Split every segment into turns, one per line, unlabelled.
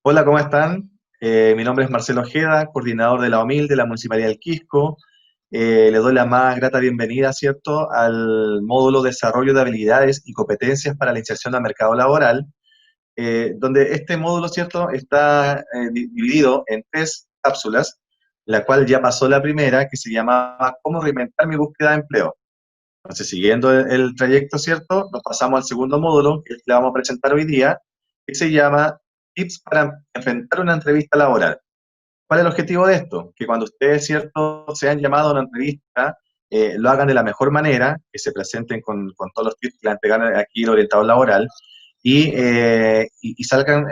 Hola, ¿cómo están? Mi nombre es Marcelo Ojeda, coordinador de la OMIL de la Municipalidad del Quisco. Le doy la más grata bienvenida, ¿cierto?, al módulo Desarrollo de Habilidades y Competencias para la Inserción al Mercado Laboral, donde este módulo, ¿cierto?, está dividido en tres cápsulas, la cual ya pasó la primera, que se llamaba ¿Cómo reinventar mi búsqueda de empleo? Entonces, siguiendo el trayecto, ¿cierto? Nos pasamos al segundo módulo, que es el que le vamos a presentar hoy día, que se llama Tips para enfrentar una entrevista laboral. ¿Cuál es el objetivo de esto? Que cuando ustedes, ¿cierto?, sean llamados a una entrevista, lo hagan de la mejor manera, que se presenten con todos los tips que le han entregado aquí el orientador laboral, y salgan,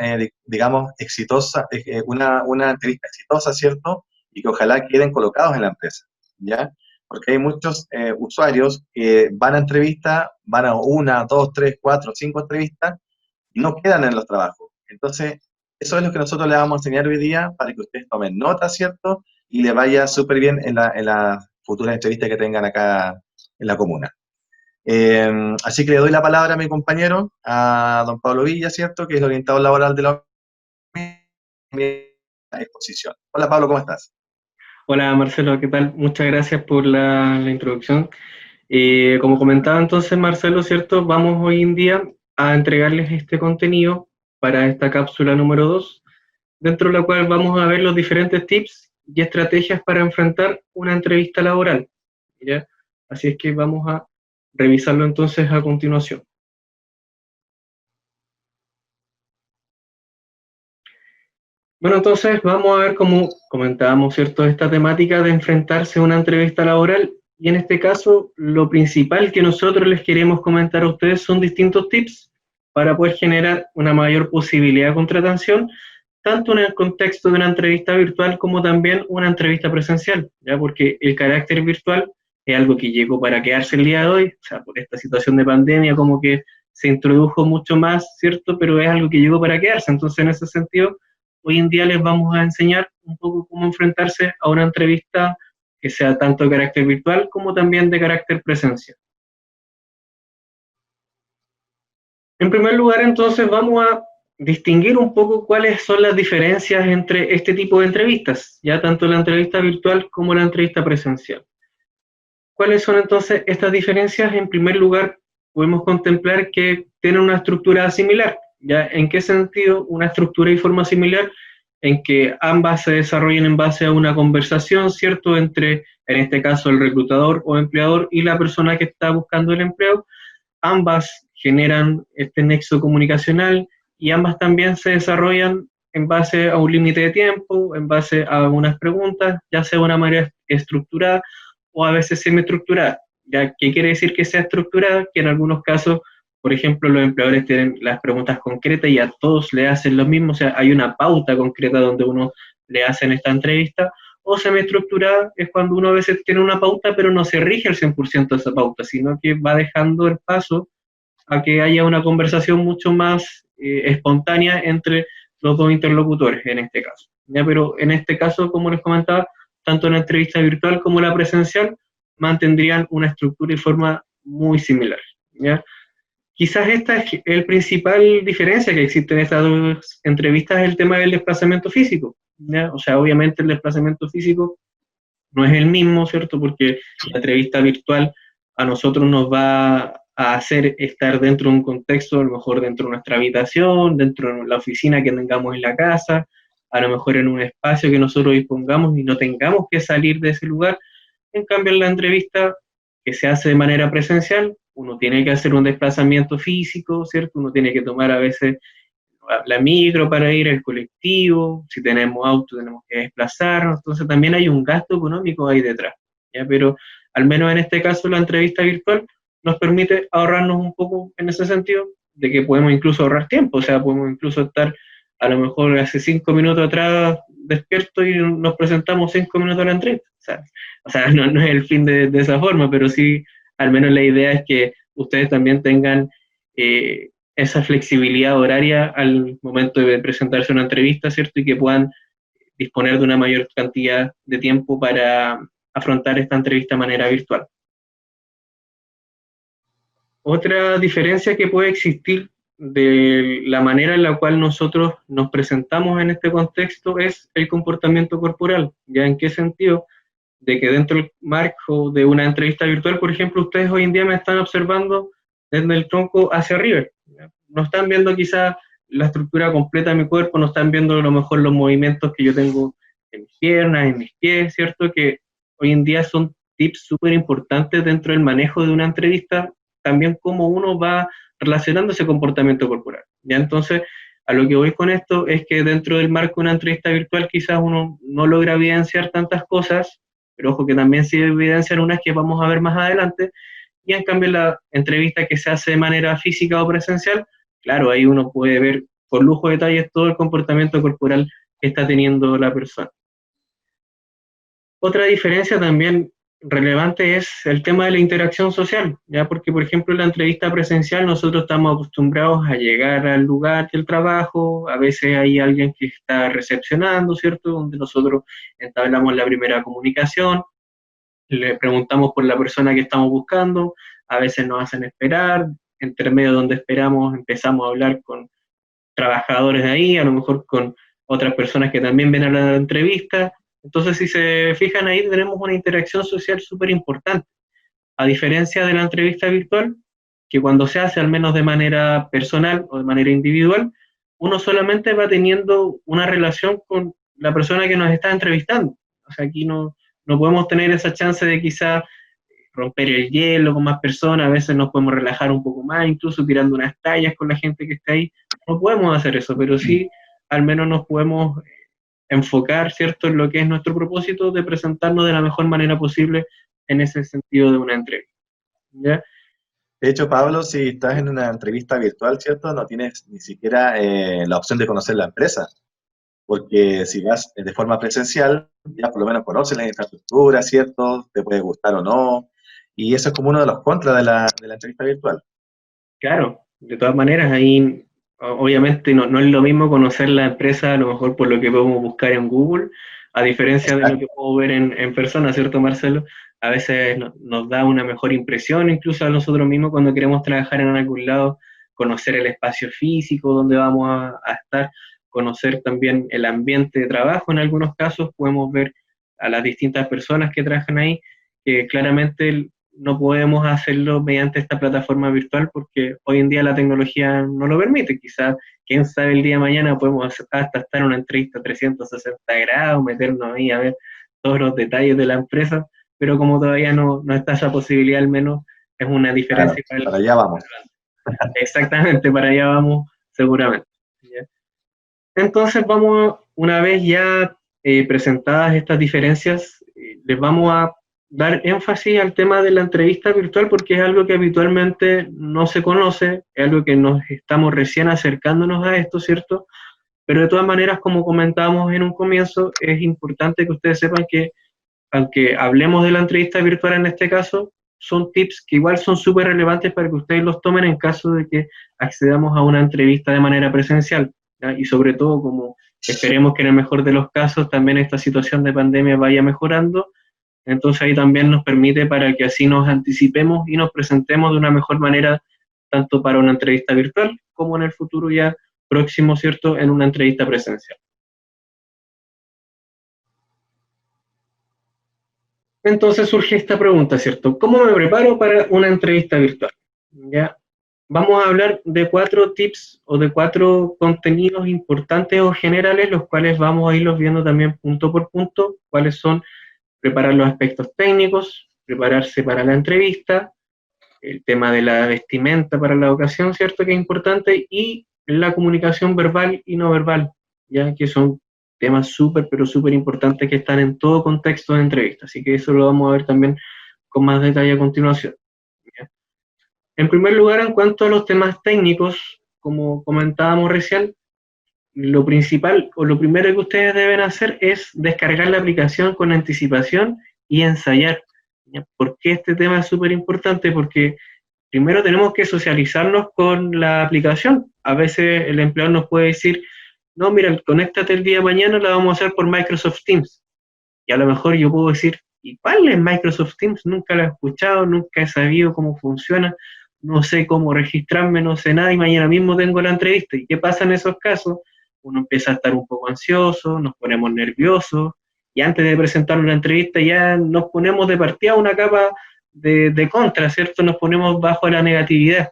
digamos, exitosa, una entrevista exitosa, ¿cierto? Y que ojalá queden colocados en la empresa, ¿ya? Porque hay muchos usuarios que van a entrevistas, van a una, dos, tres, cuatro, cinco entrevistas, y no quedan en los trabajos. Entonces, eso es lo que nosotros le vamos a enseñar hoy día para que ustedes tomen nota, ¿cierto? Y le vaya súper bien en la futura entrevista que tengan acá en la comuna. Así que le doy la palabra a mi compañero, a don Pablo Villa, ¿cierto? Que es el orientador laboral de la exposición. Hola Pablo, ¿cómo estás?
Hola Marcelo, ¿qué tal? Muchas gracias por la introducción. Como comentaba entonces Marcelo, ¿cierto? Vamos hoy en día a entregarles este contenido para esta cápsula número 2, dentro de la cual vamos a ver los diferentes tips y estrategias para enfrentar una entrevista laboral, ¿ya? Así es que vamos a revisarlo entonces a continuación. Bueno, entonces vamos a ver cómo comentábamos, ¿cierto?, esta temática de enfrentarse a una entrevista laboral. Y en este caso, lo principal que nosotros les queremos comentar a ustedes son distintos tips para poder generar una mayor posibilidad de contratación, tanto en el contexto de una entrevista virtual como también una entrevista presencial, ¿ya? Porque el carácter virtual es algo que llegó para quedarse el día de hoy, o sea, por esta situación de pandemia como que se introdujo mucho más, ¿cierto? Pero es algo que llegó para quedarse. Entonces, en ese sentido, hoy en día les vamos a enseñar un poco cómo enfrentarse a una entrevista que sea tanto de carácter virtual como también de carácter presencial. En primer lugar, entonces, vamos a distinguir un poco cuáles son las diferencias entre este tipo de entrevistas, ya tanto la entrevista virtual como la entrevista presencial. ¿Cuáles son entonces estas diferencias? En primer lugar, podemos contemplar que tienen una estructura similar. ¿Ya? ¿En qué sentido una estructura y forma similar? En que ambas se desarrollen en base a una conversación, ¿cierto?, entre, en este caso, el reclutador o empleador y la persona que está buscando el empleo. Ambas generan este nexo comunicacional y ambas también se desarrollan en base a un límite de tiempo, en base a unas preguntas, ya sea de una manera estructurada o a veces semiestructurada. ¿Ya? ¿Qué quiere decir que sea estructurada? Que en algunos casos, por ejemplo, los empleadores tienen las preguntas concretas y a todos le hacen lo mismo, o sea, hay una pauta concreta donde uno le hace en esta entrevista, o semiestructurada es cuando uno a veces tiene una pauta pero no se rige al 100% de esa pauta, sino que va dejando el paso a que haya una conversación mucho más espontánea entre los dos interlocutores en este caso. ¿Ya? Pero en este caso, como les comentaba, tanto la entrevista virtual como la presencial mantendrían una estructura y forma muy similar. ¿Ya? Quizás esta es el principal diferencia que existe en estas dos entrevistas, es el tema del desplazamiento físico. ¿Ya? O sea, obviamente el desplazamiento físico no es el mismo, ¿cierto? Porque la entrevista virtual a nosotros nos va a hacer estar dentro de un contexto, a lo mejor dentro de nuestra habitación, dentro de la oficina que tengamos en la casa, a lo mejor en un espacio que nosotros dispongamos y no tengamos que salir de ese lugar. En cambio, en la entrevista que se hace de manera presencial, uno tiene que hacer un desplazamiento físico, ¿cierto? Uno tiene que tomar a veces la micro para ir, el colectivo, si tenemos auto tenemos que desplazarnos, entonces también hay un gasto económico ahí detrás, ¿ya? Pero al menos en este caso la entrevista virtual nos permite ahorrarnos un poco en ese sentido, de que podemos incluso ahorrar tiempo, o sea, podemos incluso estar a lo mejor hace 5 minutos atrás despierto y nos presentamos 5 minutos a la entrevista, o sea no es el fin de esa forma, pero sí, al menos la idea es que ustedes también tengan esa flexibilidad horaria al momento de presentarse una entrevista, ¿cierto? Y que puedan disponer de una mayor cantidad de tiempo para afrontar esta entrevista de manera virtual. Otra diferencia que puede existir de la manera en la cual nosotros nos presentamos en este contexto es el comportamiento corporal. ¿Ya en qué sentido? De que dentro del marco de una entrevista virtual, por ejemplo, ustedes hoy en día me están observando desde el tronco hacia arriba. ¿Ya? No están viendo quizá la estructura completa de mi cuerpo, no están viendo a lo mejor los movimientos que yo tengo en mis piernas, en mis pies, ¿cierto? Que hoy en día son tips súper importantes dentro del manejo de una entrevista, también cómo uno va relacionando ese comportamiento corporal. ¿Ya? Entonces, a lo que voy con esto es que dentro del marco de una entrevista virtual quizás uno no logra evidenciar tantas cosas, pero ojo que también se evidencian unas que vamos a ver más adelante, y en cambio la entrevista que se hace de manera física o presencial, claro, ahí uno puede ver con lujo de detalles todo el comportamiento corporal que está teniendo la persona. Otra diferencia también relevante es el tema de la interacción social, ya porque, por ejemplo, en la entrevista presencial nosotros estamos acostumbrados a llegar al lugar del trabajo, a veces hay alguien que está recepcionando, ¿cierto? Donde nosotros entablamos la primera comunicación, le preguntamos por la persona que estamos buscando, a veces nos hacen esperar, entre medio donde esperamos empezamos a hablar con trabajadores de ahí, a lo mejor con otras personas que también ven a la entrevista. Entonces, si se fijan ahí, tenemos una interacción social súper importante, a diferencia de la entrevista virtual, que cuando se hace, al menos de manera personal o de manera individual, uno solamente va teniendo una relación con la persona que nos está entrevistando. O sea, aquí no podemos tener esa chance de quizá romper el hielo con más personas, a veces nos podemos relajar un poco más, incluso tirando unas tallas con la gente que está ahí. No podemos hacer eso, pero sí al menos nos podemos enfocar, ¿cierto?, en lo que es nuestro propósito de presentarnos de la mejor manera posible en ese sentido de una entrevista. ¿Ya?
De hecho, Pablo, si estás en una entrevista virtual, ¿cierto? No tienes ni siquiera la opción de conocer la empresa, porque si vas de forma presencial, ya por lo menos conoces la infraestructura, ¿cierto? Te puede gustar o no, y eso es como uno de los contras de la entrevista virtual.
Claro, de todas maneras, ahí obviamente no es lo mismo conocer la empresa, a lo mejor por lo que podemos buscar en Google, a diferencia de lo que puedo ver en persona, ¿cierto, Marcelo? A veces nos da una mejor impresión, incluso a nosotros mismos cuando queremos trabajar en algún lado, conocer el espacio físico donde vamos a estar, conocer también el ambiente de trabajo. En algunos casos podemos ver a las distintas personas que trabajan ahí, que claramente no podemos hacerlo mediante esta plataforma virtual porque hoy en día la tecnología no lo permite. Quizás, quién sabe, el día de mañana podemos hasta estar en una entrevista 360 grados, meternos ahí a ver todos los detalles de la empresa, pero como todavía no está esa posibilidad, al menos es una
Claro,
diferencia para el...
para allá vamos.
Exactamente, para allá vamos seguramente. ¿Ya? Entonces vamos, una vez ya presentadas estas diferencias, les vamos a dar énfasis al tema de la entrevista virtual porque es algo que habitualmente no se conoce, es algo que nos estamos recién acercándonos a esto, ¿cierto? Pero de todas maneras, como comentábamos en un comienzo, es importante que ustedes sepan que, aunque hablemos de la entrevista virtual en este caso, son tips que igual son súper relevantes para que ustedes los tomen en caso de que accedamos a una entrevista de manera presencial, ¿ya? Y sobre todo, como esperemos que en el mejor de los casos también esta situación de pandemia vaya mejorando, entonces ahí también nos permite para que así nos anticipemos y nos presentemos de una mejor manera, tanto para una entrevista virtual como en el futuro ya próximo, ¿cierto?, en una entrevista presencial. Entonces surge esta pregunta, ¿cierto? ¿Cómo me preparo para una entrevista virtual? ¿Ya? Vamos a hablar de 4 tips o de 4 contenidos importantes o generales, los cuales vamos a irlos viendo también punto por punto, cuáles son: preparar los aspectos técnicos, prepararse para la entrevista, el tema de la vestimenta para la ocasión, ¿cierto?, que es importante, y la comunicación verbal y no verbal, ya que son temas súper, pero súper importantes que están en todo contexto de entrevista. Así que eso lo vamos a ver también con más detalle a continuación. ¿Ya? En primer lugar, en cuanto a los temas técnicos, como comentábamos recién, lo principal o lo primero que ustedes deben hacer es descargar la aplicación con anticipación y ensayar. ¿Ya? ¿Por qué este tema es súper importante? Porque primero tenemos que socializarnos con la aplicación. A veces el empleador nos puede decir, no, mira, conéctate el día de mañana, la vamos a hacer por Microsoft Teams. Y a lo mejor yo puedo decir, ¿y cuál es Microsoft Teams? Nunca lo he escuchado, nunca he sabido cómo funciona. no sé cómo registrarme, no sé nada y mañana mismo tengo la entrevista. ¿Y qué pasa en esos casos? Uno empieza a estar un poco ansioso, nos ponemos nerviosos y antes de presentar una entrevista ya nos ponemos de partida una capa de contra, ¿cierto? Nos ponemos bajo la negatividad.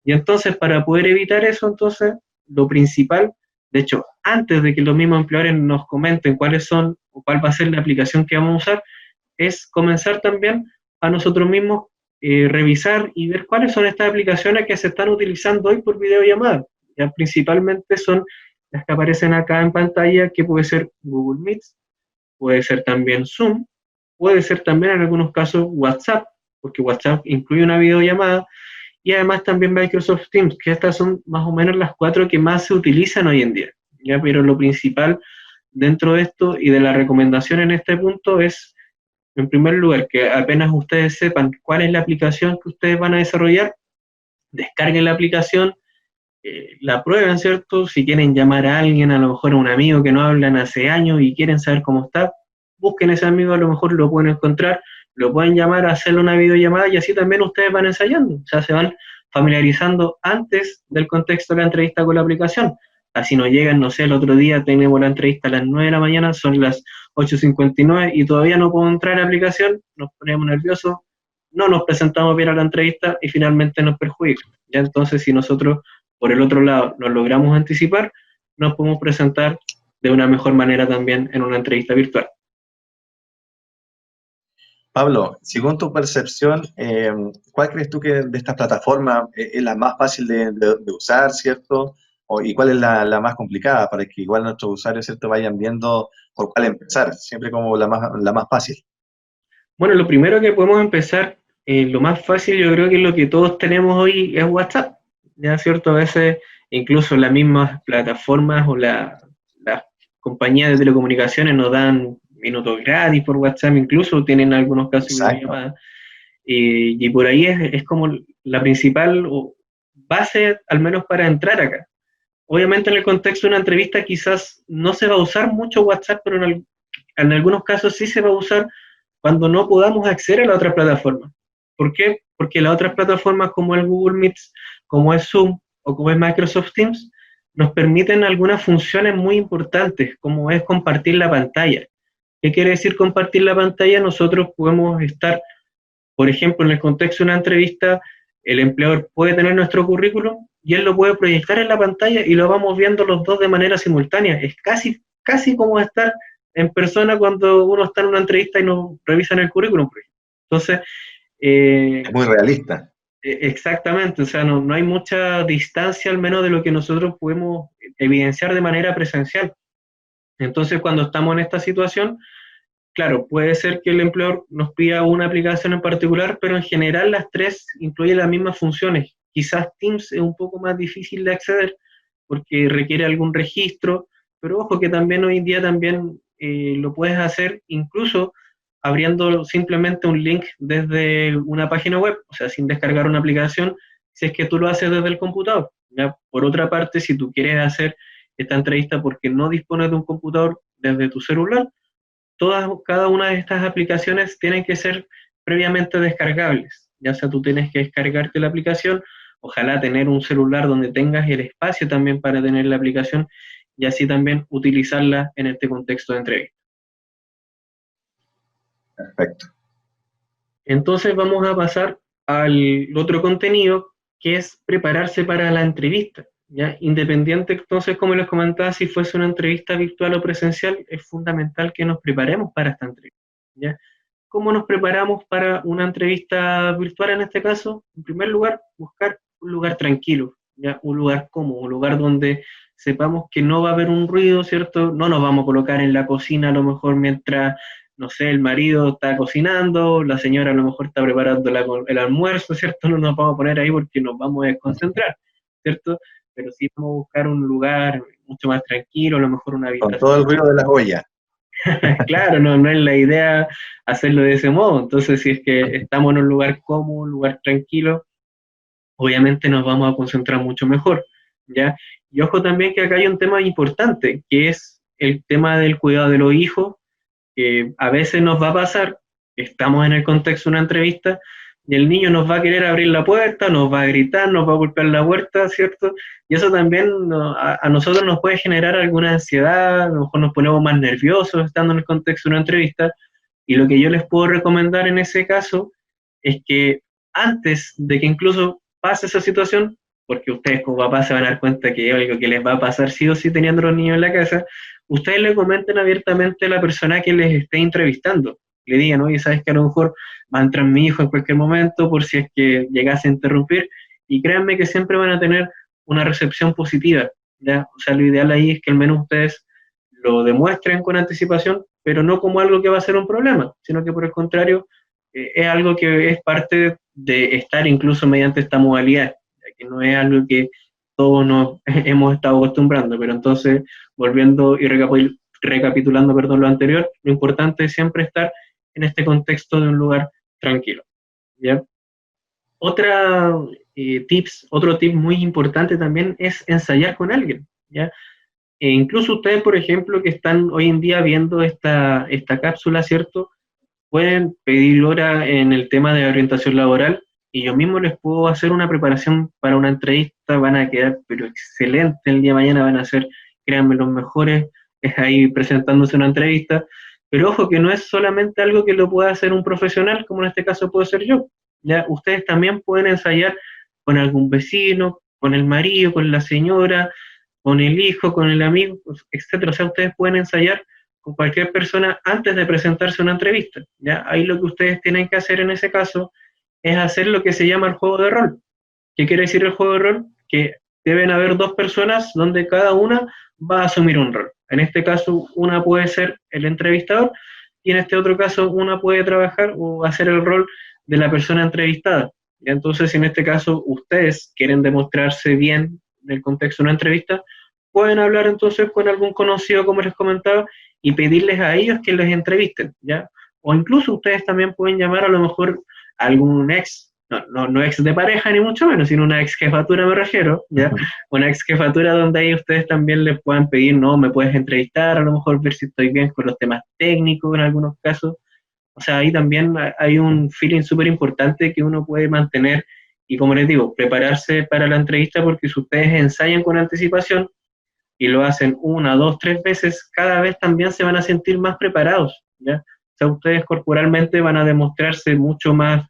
Y entonces, para poder evitar eso, entonces, lo principal, de hecho, antes de que los mismos empleadores nos comenten cuáles son o cuál va a ser la aplicación que vamos a usar, es comenzar también a nosotros mismos revisar y ver cuáles son estas aplicaciones que se están utilizando hoy por videollamada. Ya principalmente son las que aparecen acá en pantalla, que puede ser Google Meet, puede ser también Zoom, puede ser también en algunos casos WhatsApp, porque WhatsApp incluye una videollamada, y además también Microsoft Teams, que estas son más o menos las 4 que más se utilizan hoy en día. ¿Ya? Pero lo principal dentro de esto y de la recomendación en este punto es, en primer lugar, que apenas ustedes sepan cuál es la aplicación que ustedes van a desarrollar, descarguen la aplicación, la prueben, ¿cierto? Si quieren llamar a alguien, a lo mejor a un amigo que no hablan hace años y quieren saber cómo está, busquen ese amigo, a lo mejor lo pueden encontrar, lo pueden llamar, hacerle una videollamada y así también ustedes van ensayando, o sea, se van familiarizando antes del contexto de la entrevista con la aplicación. Así no llegan, no sé, el otro día tenemos la entrevista a las 9 de la mañana, son las 8:59 y todavía no puedo entrar a la aplicación, nos ponemos nerviosos, no nos presentamos bien a la entrevista y finalmente nos perjudica. Ya entonces, si nosotros por el otro lado nos logramos anticipar, nos podemos presentar de una mejor manera también en una entrevista virtual.
Pablo, según tu percepción, ¿cuál crees tú que de estas plataformas es la más fácil de usar, ¿cierto? ¿Y cuál es la más complicada para que igual nuestros usuarios, ¿cierto?, vayan viendo por cuál empezar, siempre como la más fácil?
Bueno, lo primero que podemos empezar, lo más fácil yo creo que lo que todos tenemos hoy es WhatsApp, ya cierto, a veces incluso las mismas plataformas o las compañías de telecomunicaciones nos dan minutos gratis por WhatsApp, incluso tienen algunos casos de
Exacto.
videollamadas, y por ahí es como la principal base, al menos para entrar acá. Obviamente en el contexto de una entrevista quizás no se va a usar mucho WhatsApp, pero en algunos casos sí se va a usar cuando no podamos acceder a la otra plataforma. ¿Por qué? Porque las otras plataformas como el Google Meet, como es Zoom o como es Microsoft Teams, nos permiten algunas funciones muy importantes, como es compartir la pantalla. ¿Qué quiere decir compartir la pantalla? Nosotros podemos estar, por ejemplo, en el contexto de una entrevista, el empleador puede tener nuestro currículum y él lo puede proyectar en la pantalla y lo vamos viendo los dos de manera simultánea. Es casi como estar en persona cuando uno está en una entrevista y nos revisan el currículum, por ejemplo. Entonces,
Es muy realista.
exactamente, o sea, no hay mucha distancia al menos de lo que nosotros podemos evidenciar de manera presencial. Entonces, cuando estamos en esta situación, claro, puede ser que el empleador nos pida una aplicación en particular, pero en general las tres incluyen las mismas funciones. Quizás Teams es un poco más difícil de acceder porque requiere algún registro, pero ojo que también hoy en día también lo puedes hacer incluso abriendo simplemente un link desde una página web, o sea, sin descargar una aplicación, si es que tú lo haces desde el computador. ¿Ya? Por otra parte, si tú quieres hacer esta entrevista porque no dispones de un computador desde tu celular, cada una de estas aplicaciones tienen que ser previamente descargables. Ya sea tú tienes que descargarte la aplicación, ojalá tener un celular donde tengas el espacio también para tener la aplicación y así también utilizarla en este contexto de entrevista.
Perfecto.
Entonces vamos a pasar al otro contenido que es prepararse para la entrevista. ¿Ya? Independiente, entonces, como les comentaba, si fuese una entrevista virtual o presencial, es fundamental que nos preparemos para esta entrevista. ¿Ya? ¿Cómo nos preparamos para una entrevista virtual en este caso? En primer lugar, buscar un lugar tranquilo, ¿ya? Un lugar cómodo, un lugar donde sepamos que no va a haber un ruido, ¿cierto? No nos vamos a colocar en la cocina a lo mejor mientras, no sé, el marido está cocinando, la señora a lo mejor está preparando el almuerzo, ¿cierto? No nos vamos a poner ahí porque nos vamos a desconcentrar, ¿cierto? Pero sí vamos a buscar un lugar mucho más tranquilo, a lo mejor una
Con todo el
habitación.
ruido de las ollas.
Claro, no es la idea hacerlo de ese modo. Entonces, si es que estamos en un lugar cómodo, un lugar tranquilo, obviamente nos vamos a concentrar mucho mejor, ¿ya? Y ojo también que acá hay un tema importante, que es el tema del cuidado de los hijos, que a veces nos va a pasar, estamos en el contexto de una entrevista, y el niño nos va a querer abrir la puerta, nos va a gritar, nos va a golpear la puerta, ¿cierto? Y eso también a nosotros nos puede generar alguna ansiedad, a lo mejor nos ponemos más nerviosos estando en el contexto de una entrevista, y lo que yo les puedo recomendar en ese caso es que antes de que incluso pase esa situación, porque ustedes como papás se van a dar cuenta que es algo que les va a pasar sí o sí teniendo a los niños en la casa, ustedes le comenten abiertamente a la persona que les esté entrevistando. Le digan, oye, sabes que a lo mejor va a entrar mi hijo en cualquier momento por si es que llegase a interrumpir, y créanme que siempre van a tener una recepción positiva, ¿ya? O sea, lo ideal ahí es que al menos ustedes lo demuestren con anticipación, pero no como algo que va a ser un problema, sino que por el contrario, es algo que es parte de estar incluso mediante esta modalidad, ya que no es algo que todos nos hemos estado acostumbrando, pero entonces, volviendo y recapitulando, perdón, lo anterior, lo importante es siempre estar en este contexto de un lugar tranquilo, ¿ya? Otra otro tip muy importante también es ensayar con alguien, ¿ya? Incluso ustedes, por ejemplo, que están hoy en día viendo esta cápsula, ¿cierto? Pueden pedir hora en el tema de orientación laboral y yo mismo les puedo hacer una preparación para una entrevista, van a quedar pero excelente el día de mañana, van a ser, créanme, los mejores ahí presentándose una entrevista, pero ojo que no es solamente algo que lo pueda hacer un profesional, como en este caso puedo ser yo, ya ustedes también pueden ensayar con algún vecino, con el marido, con la señora, con el hijo, con el amigo, etcétera. O sea, ustedes pueden ensayar con cualquier persona antes de presentarse a una entrevista, ¿ya? Ahí lo que ustedes tienen que hacer en ese caso es hacer lo que se llama el juego de rol. ¿Qué quiere decir el juego de rol? Que deben haber dos personas donde cada una va a asumir un rol. En este caso, una puede ser el entrevistador y en este otro caso, una puede trabajar o hacer el rol de la persona entrevistada. Y entonces, si en este caso ustedes quieren demostrarse bien del contexto de una entrevista, pueden hablar entonces con algún conocido, como les comentaba, y pedirles a ellos que les entrevisten, ¿ya? O incluso ustedes también pueden llamar a lo mejor a algún ex, no ex de pareja ni mucho menos, sino una ex jefatura me refiero, ¿ya? Una ex jefatura donde ahí ustedes también les puedan pedir, no, me puedes entrevistar, a lo mejor ver si estoy bien con los temas técnicos en algunos casos. O sea, ahí también hay un feeling súper importante que uno puede mantener y, como les digo, prepararse para la entrevista, porque si ustedes ensayan con anticipación y lo hacen una, dos, tres veces, cada vez también se van a sentir más preparados, ¿ya? O sea, ustedes corporalmente van a demostrarse mucho más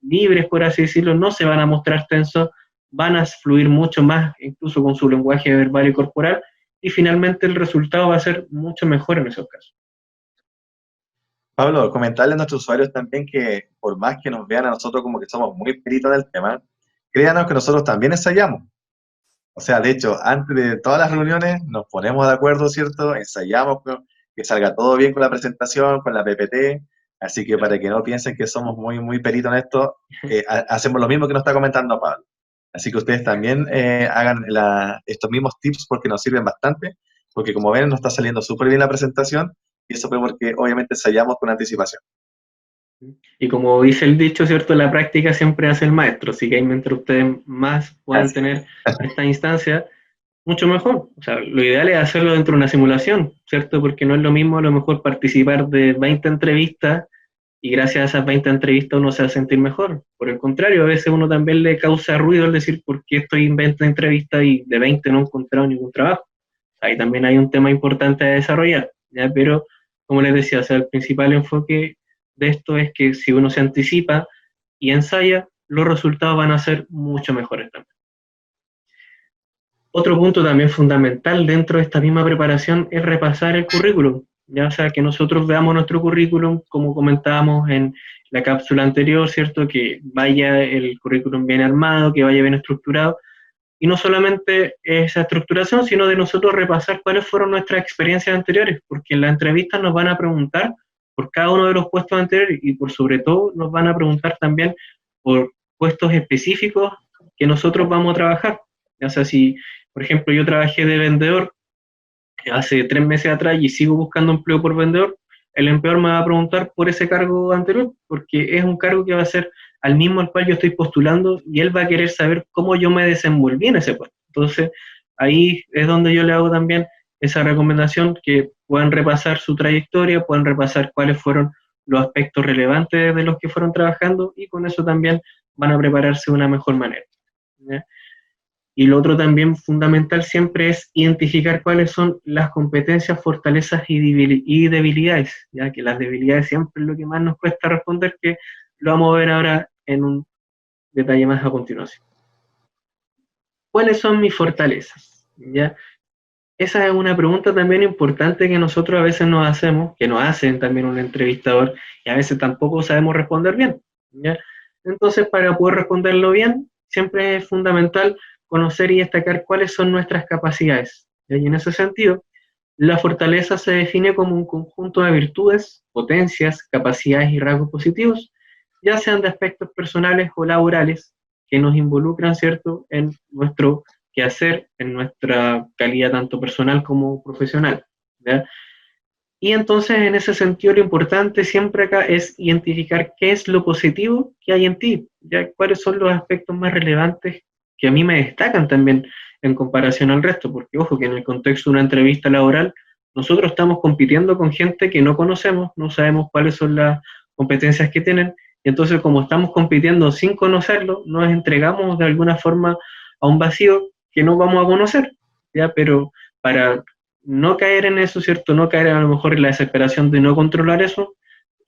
libres, por así decirlo, no se van a mostrar tensos, van a fluir mucho más, incluso con su lenguaje verbal y corporal, y finalmente el resultado va a ser mucho mejor en esos casos.
Pablo, comentarle a nuestros usuarios también que por más que nos vean a nosotros como que somos muy peritos en el tema, créanos que nosotros también ensayamos. O sea, de hecho, antes de todas las reuniones nos ponemos de acuerdo, ¿cierto? Ensayamos que salga todo bien con la presentación, con la PPT. Así que para que no piensen que somos muy peritos en esto, hacemos lo mismo que nos está comentando Pablo. Así que ustedes también hagan estos mismos tips porque nos sirven bastante, porque como ven nos está saliendo súper bien la presentación y eso fue porque obviamente ensayamos con anticipación.
Y como dice el dicho, ¿cierto? La práctica siempre hace el maestro, así que mientras ustedes más puedan
Así
tener esta instancia, mucho mejor. O sea, lo ideal es hacerlo dentro de una simulación, ¿cierto? Porque no es lo mismo a lo mejor participar de 20 entrevistas y gracias a esas 20 entrevistas uno se va a sentir mejor. Por el contrario, a veces uno también le causa ruido el decir, ¿por qué estoy en 20 entrevistas y de 20 no he encontrado ningún trabajo? Ahí también hay un tema importante a desarrollar, ¿ya? Pero, como les decía, o sea, el principal enfoque de esto es que si uno se anticipa y ensaya, los resultados van a ser mucho mejores también. Otro punto también fundamental dentro de esta misma preparación es repasar el currículum, ya o sea, que nosotros veamos nuestro currículum, como comentábamos en la cápsula anterior, ¿cierto? Que vaya el currículum bien armado, que vaya bien estructurado, y no solamente esa estructuración, sino de nosotros repasar cuáles fueron nuestras experiencias anteriores, porque en la entrevista nos van a preguntar por cada uno de los puestos anteriores y por sobre todo nos van a preguntar también por puestos específicos que nosotros vamos a trabajar. O sea, si, por ejemplo, yo trabajé de vendedor hace 3 meses atrás y sigo buscando empleo por vendedor, el empleador me va a preguntar por ese cargo anterior, porque es un cargo que va a ser al mismo al cual yo estoy postulando y él va a querer saber cómo yo me desenvolví en ese puesto. Entonces, ahí es donde yo le hago también esa recomendación, que puedan repasar su trayectoria, puedan repasar cuáles fueron los aspectos relevantes de los que fueron trabajando y con eso también van a prepararse de una mejor manera, ¿ya? Y lo otro también fundamental siempre es identificar cuáles son las competencias, fortalezas y debilidades, ya que las debilidades siempre es lo que más nos cuesta responder, que lo vamos a ver ahora en un detalle más a continuación. ¿Cuáles son mis fortalezas? ¿Ya? Esa es una pregunta también importante que nosotros a veces nos hacemos, que nos hacen también un entrevistador, y a veces tampoco sabemos responder bien, ¿ya? Entonces, para poder responderlo bien, siempre es fundamental conocer y destacar cuáles son nuestras capacidades, ¿ya? Y en ese sentido, la fortaleza se define como un conjunto de virtudes, potencias, capacidades y rasgos positivos, ya sean de aspectos personales o laborales, que nos involucran, ¿cierto?, en nuestro quehacer, en nuestra calidad tanto personal como profesional, ¿ya? Y entonces, en ese sentido, lo importante siempre acá es identificar qué es lo positivo que hay en ti, ¿ya? Cuáles son los aspectos más relevantes que a mí me destacan también en comparación al resto, porque ojo que en el contexto de una entrevista laboral, nosotros estamos compitiendo con gente que no conocemos, no sabemos cuáles son las competencias que tienen, y entonces como estamos compitiendo sin conocerlo, nos entregamos de alguna forma a un vacío que no vamos a conocer, ¿ya? Pero para no caer en eso, ¿cierto? No caer a lo mejor en la desesperación de no controlar eso,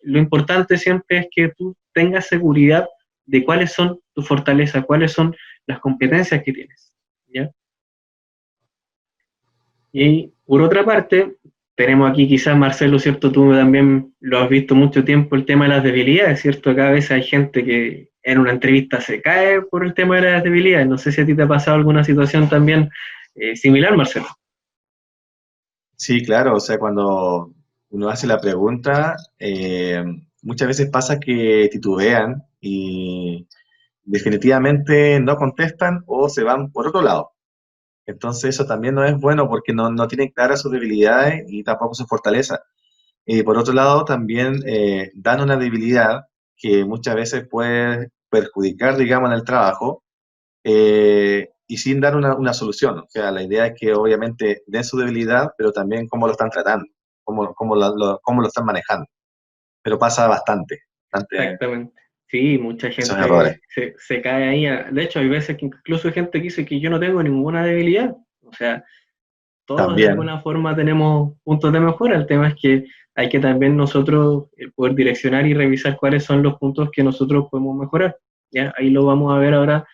lo importante siempre es que tú tengas seguridad de cuáles son tus fortalezas, cuáles son las competencias que tienes, ¿ya? Y por otra parte, tenemos aquí quizás, Marcelo, ¿cierto? Tú también lo has visto mucho tiempo, el tema de las debilidades, ¿cierto? Cada vez hay gente que en una entrevista se cae por el tema de las debilidades. No sé si a ti te ha pasado alguna situación también similar, Marcelo.
Sí, claro, o sea, cuando uno hace la pregunta, muchas veces pasa que titubean y definitivamente no contestan o se van por otro lado. Entonces eso también no es bueno porque no tienen claras sus debilidades y tampoco su fortaleza. Y por otro lado, también dan una debilidad que muchas veces puede perjudicar, digamos, en el trabajo, y sin dar una solución. O sea, la idea es que obviamente den su debilidad, pero también cómo lo están tratando, cómo lo están manejando. Pero pasa bastante
Exactamente. Sí, mucha
esos errores.
gente se cae ahí. De hecho, hay veces que incluso hay gente que dice que yo no tengo ninguna debilidad. O sea, todos de
También,
alguna forma tenemos puntos de mejora. El tema es que hay que también nosotros poder direccionar y revisar cuáles son los puntos que nosotros podemos mejorar. ¿Ya? Ahí lo vamos a ver ahora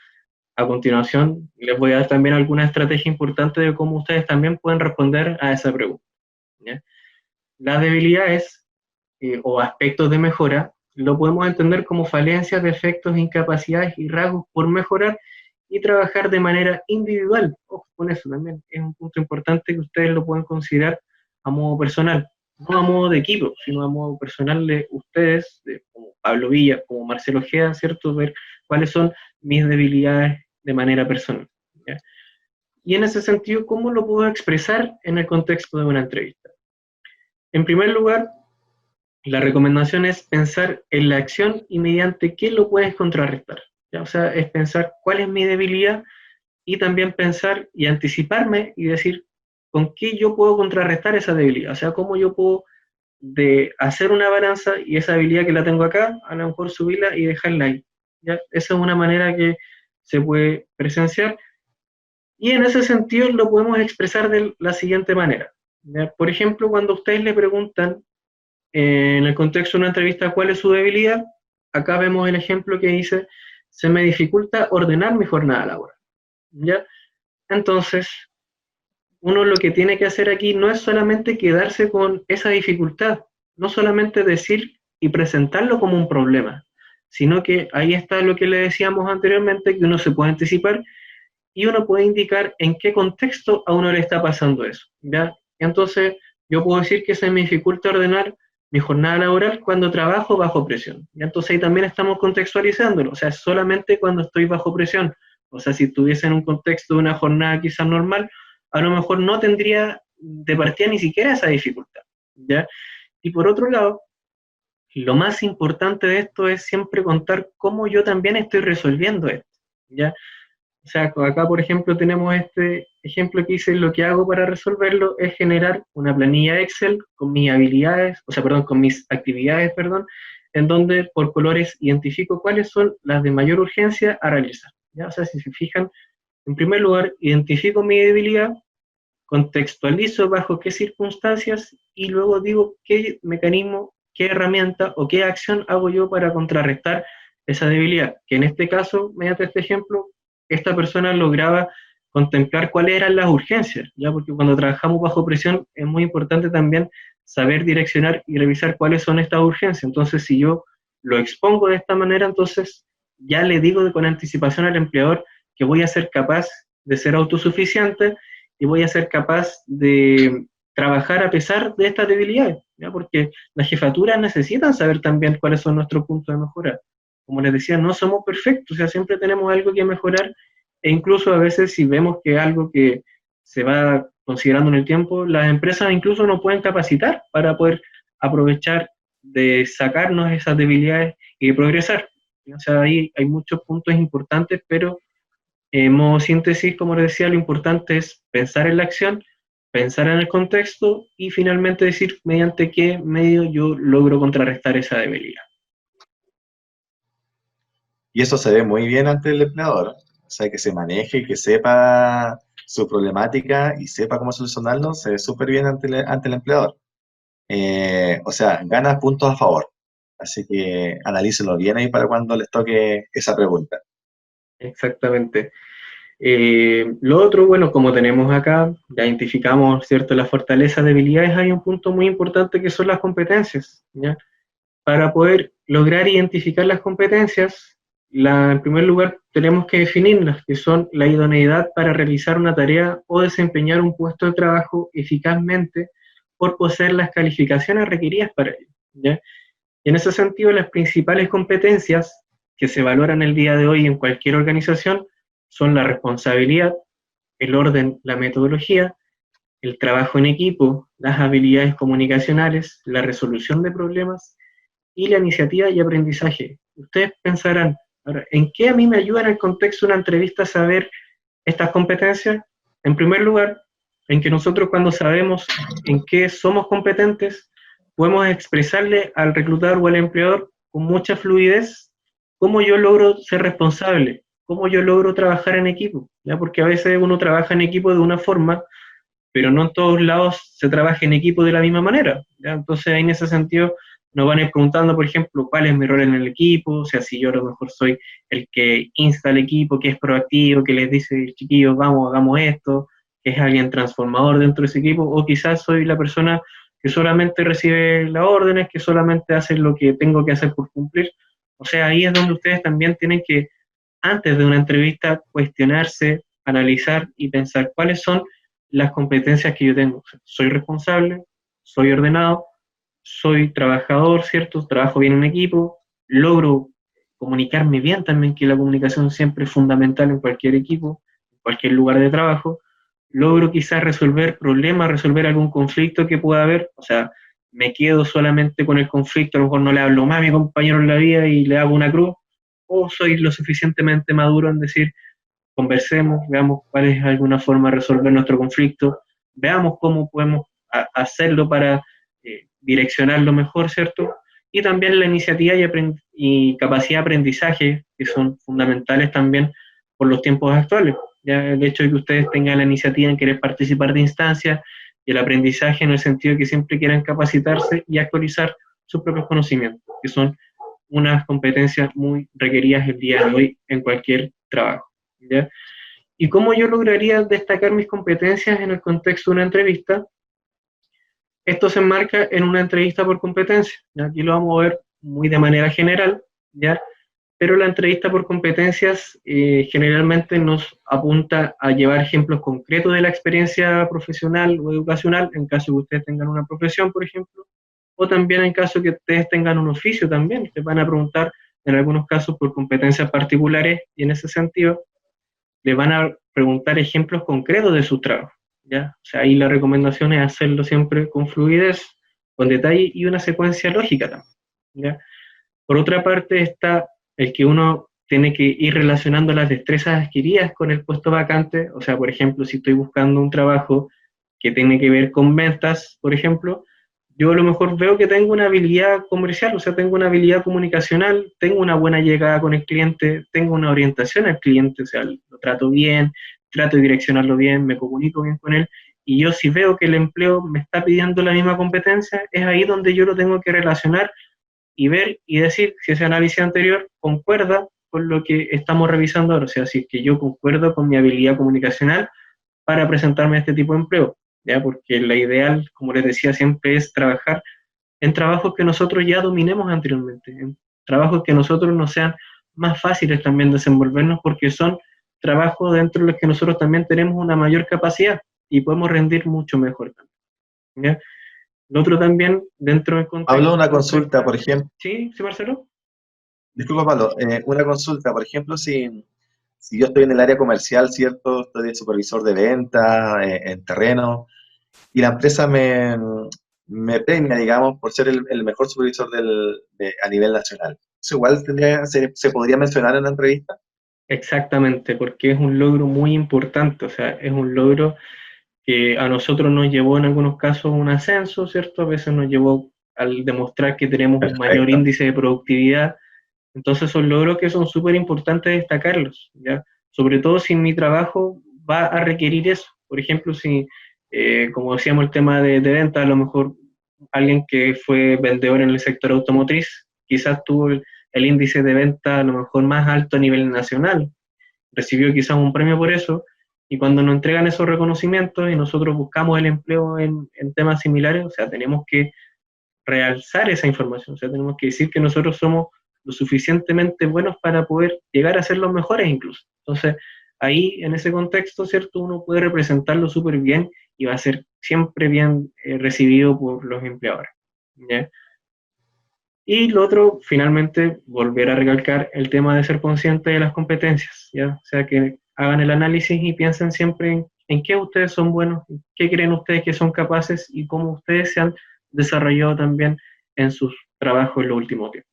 a continuación. Les voy a dar también alguna estrategia importante de cómo ustedes también pueden responder a esa pregunta. ¿Ya? Las debilidades o aspectos de mejora lo podemos entender como falencias, defectos, incapacidades y rasgos por mejorar y trabajar de manera individual. Ojo con eso también, es un punto importante que ustedes lo pueden considerar a modo personal, no a modo de equipo, sino a modo personal de ustedes, como Pablo Villa, como Marcelo Ojeda, ¿cierto? Ver cuáles son mis debilidades de manera personal, ¿ya? Y en ese sentido, ¿cómo lo puedo expresar en el contexto de una entrevista? En primer lugar, la recomendación es pensar en la acción y mediante qué lo puedes contrarrestar, ¿ya? O sea, es pensar cuál es mi debilidad y también pensar y anticiparme y decir con qué yo puedo contrarrestar esa debilidad. O sea, cómo yo puedo de hacer una balanza y esa habilidad que la tengo acá, a lo mejor subirla y dejarla ahí, ¿ya? Esa es una manera que se puede presenciar y en ese sentido lo podemos expresar de la siguiente manera, ¿ya? Por ejemplo, cuando ustedes le preguntan en el contexto de una entrevista cuál es su debilidad, acá vemos el ejemplo que dice, se me dificulta ordenar mi jornada laboral, ¿ya? Entonces, uno lo que tiene que hacer aquí no es solamente quedarse con esa dificultad, no solamente decir y presentarlo como un problema, sino que ahí está lo que le decíamos anteriormente, que uno se puede anticipar y uno puede indicar en qué contexto a uno le está pasando eso, ¿ya? Entonces, yo puedo decir que se me dificulta ordenar mi jornada laboral cuando trabajo bajo presión. ¿Ya? Entonces ahí también estamos contextualizándolo, o sea, solamente cuando estoy bajo presión. O sea, si estuviese en un contexto de una jornada quizás normal, a lo mejor no tendría de partida ni siquiera esa dificultad, ¿ya? Y por otro lado, lo más importante de esto es siempre contar cómo yo también estoy resolviendo esto, ¿ya? O sea, acá, por ejemplo, tenemos este ejemplo que dice, lo que hago para resolverlo es generar una planilla Excel con mis habilidades, o sea, perdón, con mis actividades, perdón, en donde por colores identifico cuáles son las de mayor urgencia a realizar. ¿Ya? O sea, si se fijan, en primer lugar, identifico mi debilidad, contextualizo bajo qué circunstancias y luego digo qué mecanismo, qué herramienta o qué acción hago yo para contrarrestar esa debilidad. Que en este caso, mediante este ejemplo, esta persona lograba contemplar cuáles eran las urgencias, ¿ya? Porque cuando trabajamos bajo presión es muy importante también saber direccionar y revisar cuáles son estas urgencias. Entonces, si yo lo expongo de esta manera, entonces ya le digo con anticipación al empleador que voy a ser capaz de ser autosuficiente y voy a ser capaz de trabajar a pesar de estas debilidades, ¿ya? Porque las jefaturas necesitan saber también cuáles son nuestros puntos de mejora. Como les decía, no somos perfectos, o sea, siempre tenemos algo que mejorar e incluso a veces si vemos que algo que se va considerando en el tiempo, las empresas incluso nos pueden capacitar para poder aprovechar de sacarnos esas debilidades y progresar. O sea, ahí hay muchos puntos importantes, pero en modo síntesis, como les decía, lo importante es pensar en la acción, pensar en el contexto y finalmente decir mediante qué medio yo logro contrarrestar esa debilidad.
Y eso se ve muy bien ante el empleador. O sea, que se maneje y que sepa su problemática y sepa cómo solucionarlo, se ve súper bien ante el empleador. O sea, gana puntos a favor. Así que analícelo bien ahí para cuando les toque esa pregunta.
Exactamente. Lo otro, bueno, como tenemos acá, ya identificamos, ¿cierto?, las fortalezas, debilidades, hay un punto muy importante que son las competencias, ¿ya? Para poder lograr identificar las competencias, en primer lugar tenemos que definirlas, que son la idoneidad para realizar una tarea o desempeñar un puesto de trabajo eficazmente por poseer las calificaciones requeridas para ello, ¿ya? Y en ese sentido, las principales competencias que se valoran el día de hoy en cualquier organización son la responsabilidad, el orden, la metodología, el trabajo en equipo, las habilidades comunicacionales, la resolución de problemas y la iniciativa y aprendizaje. Ustedes pensarán, ahora, ¿en qué a mí me ayuda en el contexto de una entrevista saber estas competencias? En primer lugar, en que nosotros cuando sabemos en qué somos competentes, podemos expresarle al reclutador o al empleador con mucha fluidez cómo yo logro ser responsable, cómo yo logro trabajar en equipo, ¿ya? Porque a veces uno trabaja en equipo de una forma, pero no en todos lados se trabaja en equipo de la misma manera, ¿ya? Entonces, ahí en ese sentido, nos van a ir preguntando, por ejemplo, cuál es mi rol en el equipo, o sea, si yo a lo mejor soy el que insta al equipo, que es proactivo, que les dice, chiquillos, vamos, hagamos esto, que es alguien transformador dentro de ese equipo, o quizás soy la persona que solamente recibe las órdenes, que solamente hace lo que tengo que hacer por cumplir. O sea, ahí es donde ustedes también tienen que, antes de una entrevista, cuestionarse, analizar y pensar cuáles son las competencias que yo tengo. Soy responsable, soy ordenado, soy trabajador, ¿cierto? Trabajo bien en equipo, logro comunicarme bien también, que la comunicación siempre es fundamental en cualquier equipo, en cualquier lugar de trabajo. Logro quizás resolver problemas, resolver algún conflicto que pueda haber, o sea, me quedo solamente con el conflicto, a lo mejor no le hablo más a mi compañero en la vida y le hago una cruz, o soy lo suficientemente maduro en decir, conversemos, veamos cuál es alguna forma de resolver nuestro conflicto, veamos cómo podemos hacerlo para direccionarlo mejor, ¿cierto? Y también la iniciativa y capacidad de aprendizaje, que son fundamentales también por los tiempos actuales. Ya el hecho de que ustedes tengan la iniciativa en querer participar de instancias y el aprendizaje en el sentido de que siempre quieran capacitarse y actualizar sus propios conocimientos, que son unas competencias muy requeridas el día de hoy en cualquier trabajo. ¿Ya? ¿Y cómo yo lograría destacar mis competencias en el contexto de una entrevista? Esto se enmarca en una entrevista por competencia. ¿Ya? Aquí lo vamos a ver muy de manera general, ¿ya? Pero la entrevista por competencias generalmente nos apunta a llevar ejemplos concretos de la experiencia profesional o educacional, en caso que ustedes tengan una profesión, por ejemplo, o también en caso que ustedes tengan un oficio también, les van a preguntar en algunos casos por competencias particulares y en ese sentido le van a preguntar ejemplos concretos de su trabajo, ¿ya? O sea, ahí la recomendación es hacerlo siempre con fluidez, con detalle y una secuencia lógica también, ¿ya? Por otra parte está el que uno tiene que ir relacionando las destrezas adquiridas con el puesto vacante. O sea, por ejemplo, si estoy buscando un trabajo que tiene que ver con ventas, por ejemplo, yo a lo mejor veo que tengo una habilidad comercial, o sea, tengo una habilidad comunicacional, tengo una buena llegada con el cliente, tengo una orientación al cliente, o sea, lo trato bien, trato de direccionarlo bien, me comunico bien con él, y yo si veo que el empleo me está pidiendo la misma competencia, es ahí donde yo lo tengo que relacionar y ver y decir si ese análisis anterior concuerda con lo que estamos revisando ahora, o sea, si es que yo concuerdo con mi habilidad comunicacional para presentarme a este tipo de empleo, ¿ya? Porque la ideal, como les decía, siempre es trabajar en trabajos que nosotros ya dominemos anteriormente, en trabajos que a nosotros nos sean más fáciles también desenvolvernos porque son trabajos dentro de los que nosotros también tenemos una mayor capacidad y podemos rendir mucho mejor también, ¿ya? Lo otro también, dentro del
Pablo,
contexto...
una consulta, por ejemplo.
¿Sí? ¿Sí, Marcelo?
Disculpa, Pablo, una consulta, por ejemplo, si yo estoy en el área comercial, ¿cierto? Estoy de supervisor de ventas, en terreno, y la empresa me premia, digamos, por ser el mejor supervisor a nivel nacional. ¿Eso igual se podría mencionar en la entrevista?
Exactamente, porque es un logro muy importante, o sea, es un logro que a nosotros nos llevó en algunos casos un ascenso, ¿cierto? A veces nos llevó al demostrar que tenemos un mayor
Perfecto.
índice de productividad. Entonces son logros que son súper importantes destacarlos, ¿ya? Sobre todo si mi trabajo va a requerir eso. Por ejemplo, si, como decíamos, el tema de venta, a lo mejor alguien que fue vendedor en el sector automotriz, quizás tuvo el índice de venta a lo mejor más alto a nivel nacional, recibió quizás un premio por eso, y cuando nos entregan esos reconocimientos y nosotros buscamos el empleo en temas similares, o sea, tenemos que realzar esa información, o sea, tenemos que decir que nosotros somos lo suficientemente buenos para poder llegar a ser los mejores incluso. Entonces, ahí, en ese contexto, ¿cierto? Uno puede representarlo súper bien y va a ser siempre bien recibido por los empleadores, ¿ya? Y lo otro, finalmente, volver a recalcar el tema de ser consciente de las competencias, ¿ya? O sea, que hagan el análisis y piensen siempre en qué ustedes son buenos, en qué creen ustedes que son capaces y cómo ustedes se han desarrollado también en sus trabajos en los últimos tiempos.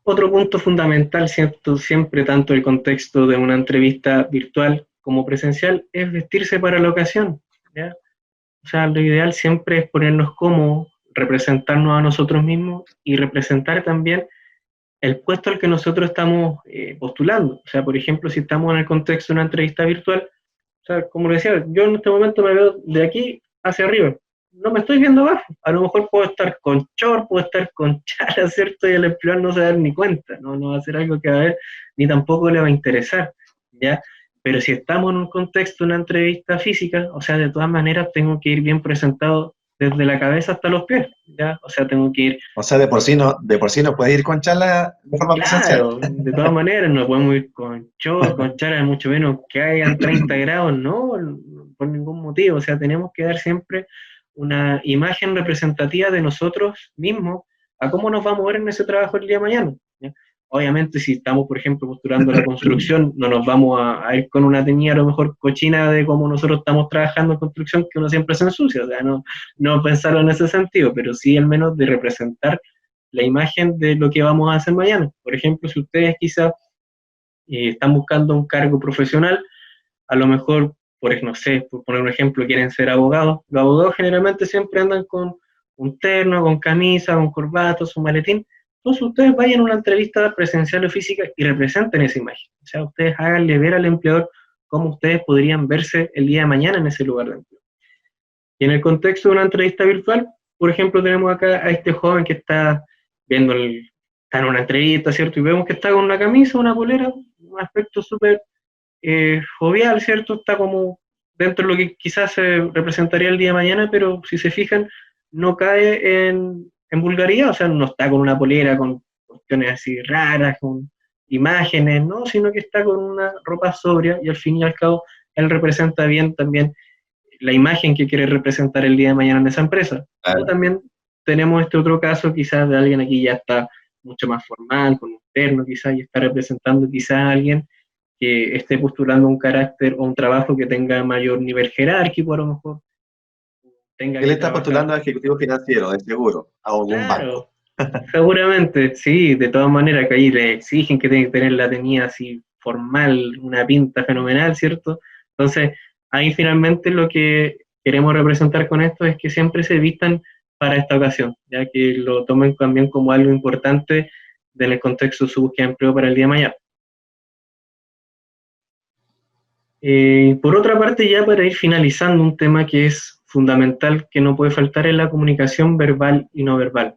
Otro punto fundamental, ¿cierto? Siempre tanto el contexto de una entrevista virtual como presencial, es vestirse para la ocasión, ¿ya? O sea, lo ideal siempre es ponernos cómodos, representarnos a nosotros mismos y representar también el puesto al que nosotros estamos postulando. O sea, por ejemplo, si estamos en el contexto de una entrevista virtual, o sea, como le decía, yo en este momento me veo de aquí hacia arriba. No me estoy viendo abajo. A lo mejor puedo estar con short, puedo estar con chala, ¿cierto? Y el empleador no se va a dar ni cuenta, ¿no? No va a ser algo que va a ver, ni tampoco le va a interesar, ¿ya? Pero si estamos en un contexto, una entrevista física, o sea, de todas maneras tengo que ir bien presentado desde la cabeza hasta los pies, ¿ya? O sea, tengo que ir...
O sea, de por sí no puede ir con charla de forma presencial.
Claro, de todas maneras, no podemos ir con short, con charas, mucho menos que hayan 30 grados, no, por ningún motivo. O sea, tenemos que dar siempre una imagen representativa de nosotros mismos a cómo nos vamos a mover en ese trabajo el día de mañana, ¿ya? Obviamente, si estamos, por ejemplo, posturando la construcción, no nos vamos a ir con una teñida a lo mejor cochina de cómo nosotros estamos trabajando en construcción, que uno siempre se ensucia. O sea, no pensarlo en ese sentido, pero sí al menos de representar la imagen de lo que vamos a hacer mañana. Por ejemplo, si ustedes quizás están buscando un cargo profesional, a lo mejor, no sé, por poner un ejemplo, quieren ser abogados. Los abogados generalmente siempre andan con un terno, con camisa, con corbata, su maletín. Entonces ustedes vayan a una entrevista presencial o física y representen esa imagen. O sea, ustedes háganle ver al empleador cómo ustedes podrían verse el día de mañana en ese lugar de empleo. Y en el contexto de una entrevista virtual, por ejemplo, tenemos acá a este joven que está viendo está en una entrevista, ¿cierto? Y vemos que está con una camisa, una polera, un aspecto súper jovial, ¿cierto? Está como dentro de lo que quizás se representaría el día de mañana, pero si se fijan, no cae en vulgaridad, o sea, no está con una polera, con cuestiones así raras, con imágenes, ¿no? Sino que está con una ropa sobria y al fin y al cabo él representa bien también la imagen que quiere representar el día de mañana en esa empresa. O
Claro.
también tenemos este otro caso quizás de alguien aquí ya está mucho más formal, con un terno quizás, y está representando quizás a alguien que esté postulando un carácter o un trabajo que tenga mayor nivel jerárquico, a lo mejor tenga
Él
que
está
trabajar.
postulando a ejecutivo financiero, de seguro, a algún
Claro,
banco.
Seguramente, sí, de todas maneras, que ahí le exigen que tiene que tener la tenida así formal, una pinta fenomenal, ¿cierto? Entonces, ahí finalmente lo que queremos representar con esto es que siempre se vistan para esta ocasión, ya que lo tomen también como algo importante en el contexto de su búsqueda de empleo para el día de mañana. Por otra parte, ya para ir finalizando, un tema que es fundamental, que no puede faltar, es la comunicación verbal y no verbal.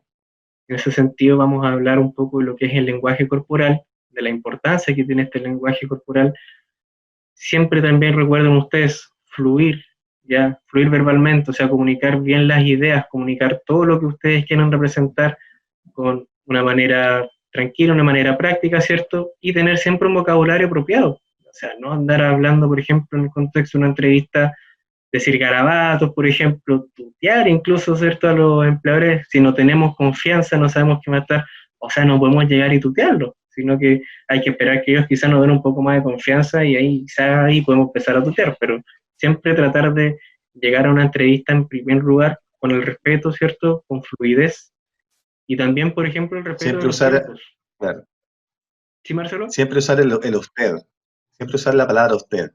En ese sentido, vamos a hablar un poco de lo que es el lenguaje corporal, de la importancia que tiene este lenguaje corporal. Siempre también recuerden ustedes fluir, ya, fluir verbalmente, o sea, comunicar bien las ideas, comunicar todo lo que ustedes quieren representar con una manera tranquila, una manera práctica, ¿cierto? Y tener siempre un vocabulario apropiado. O sea, no andar hablando, por ejemplo, en el contexto de una entrevista, decir garabatos, por ejemplo, tutear incluso, ¿cierto? A los empleadores, si no tenemos confianza, no sabemos qué va a estar, o sea, no podemos llegar y tutearlo, sino que hay que esperar que ellos quizás nos den un poco más de confianza y ahí quizás ahí podemos empezar a tutear, pero siempre tratar de llegar a una entrevista en primer lugar con el respeto, ¿cierto? Con fluidez y también, por ejemplo, el respeto de
Siempre
los
usar,
tiempos.
claro,
¿Sí, Marcelo?
siempre usar el usted, siempre usar la palabra usted.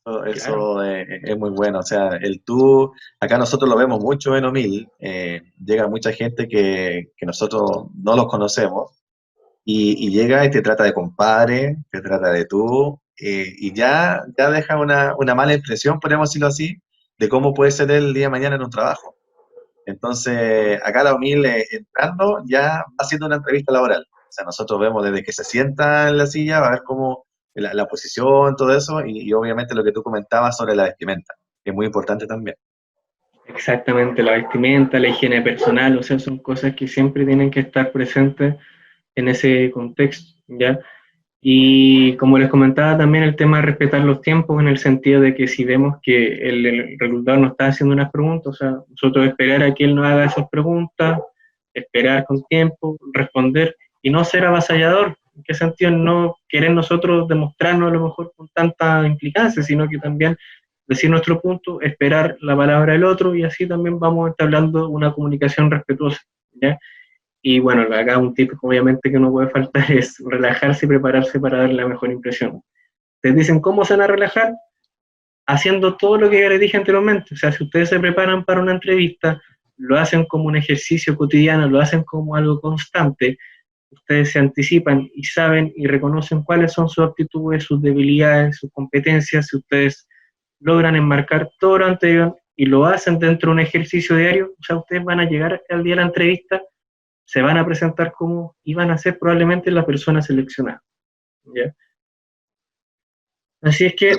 Claro,
Eso es muy bueno. O sea, el tú, acá nosotros lo vemos mucho en Omil, llega mucha gente que nosotros no los conocemos y llega y te trata de compadre, te trata de tú, y ya deja una mala impresión, podríamos decirlo así, de cómo puede ser el día de mañana en un trabajo. Entonces, acá la Omil entrando ya va haciendo una entrevista laboral. O sea, nosotros vemos desde que se sienta en la silla, va a ver cómo la posición, todo eso, y obviamente lo que tú comentabas sobre la vestimenta, que es muy importante también.
exactamente, la vestimenta, la higiene personal, o sea, son cosas que siempre tienen que estar presentes en ese contexto, ¿ya? Y como les comentaba también el tema de respetar los tiempos en el sentido de que si vemos que el reclutador nos está haciendo unas preguntas, o sea, nosotros esperar a que él nos haga esas preguntas, esperar con tiempo, responder y no ser avasallador. ¿En qué sentido? No querer nosotros demostrarnos a lo mejor con tanta implicancia, sino que también decir nuestro punto, esperar la palabra del otro y así también vamos entablando una comunicación respetuosa, ¿ya? Y bueno, acá un tip obviamente que no puede faltar es relajarse y prepararse para dar la mejor impresión. Te dicen cómo se van a relajar haciendo todo lo que ya les dije anteriormente. O sea, si ustedes se preparan para una entrevista, lo hacen como un ejercicio cotidiano, lo hacen como algo constante, ustedes se anticipan y saben y reconocen cuáles son sus aptitudes, sus debilidades, sus competencias, si ustedes logran enmarcar todo lo anterior y lo hacen dentro de un ejercicio diario, o sea, ustedes van a llegar al día de la entrevista, se van a presentar como iban a ser probablemente la persona seleccionada. ¿Ya? Así es que,